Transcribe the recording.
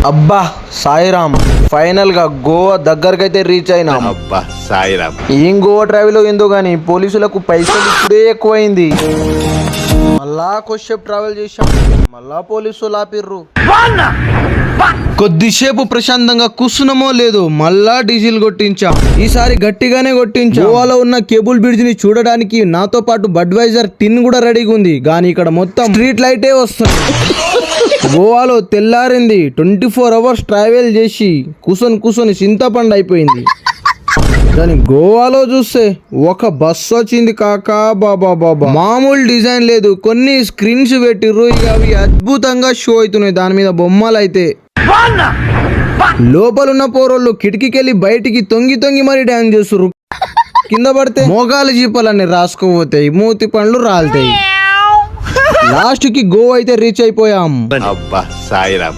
అబ్బా సాయిరామ్, ఫైనల్ గా గోవా దగ్గరకైతే రీచ్ అయినా. అబ్బా సాయిరామ్. ఏం గోవా ట్రావెల్ ఏందో గానీ పోలీసులకు పైసలు ఇప్పుడే ఎక్కువైంది. మళ్ళా కొద్దిసేపు ట్రావెల్ చేశాం, మళ్ళా పోలీసులు ఆపిర్రు. కొద్దిసేపు ప్రశాంతంగా కూర్చున్నామో లేదు, మళ్ళా డీజిల్ కొట్టించాం. ఈసారి గట్టిగానే కొట్టించాం. గోవాలో ఉన్న కేబుల్ బ్రిడ్జ్ ని చూడడానికి నాతో పాటు బడ్వైజర్ టిన్ కూడా రెడీగా ఉంది. కానీ ఇక్కడ మొత్తం స్ట్రీట్ లైటే వస్తుంది. గోవాలో తెల్లారింది. 24 అవర్స్ ట్రావెల్ చేసి కూసొని చింతపండు అయిపోయింది. కానీ గోవాలో చూస్తే ఒక బస్సు వచ్చింది కాకా, బాబా బాబా, మామూలు డిజైన్ లేదు. కొన్ని స్క్రీన్స్ పెట్టిర్రు, ఇక అవి అద్భుతంగా షో అవుతున్నాయి. దాని మీద బొమ్మలు అయితే లోపలున్న పోరోళ్ళు కిటికీకెళ్ళి బయటికి తొంగి మరి డ్యాన్స్ చేస్తుర్రు. కింద పడితే మోగాలు జీపాలన్నీ రాసుకోపోతాయి, మూతి పండ్లు రాలుతాయి. లాస్ట్ కి గోవా అయితే రీచ్ అయిపోయాం. అబ్బా సాయిరామ్.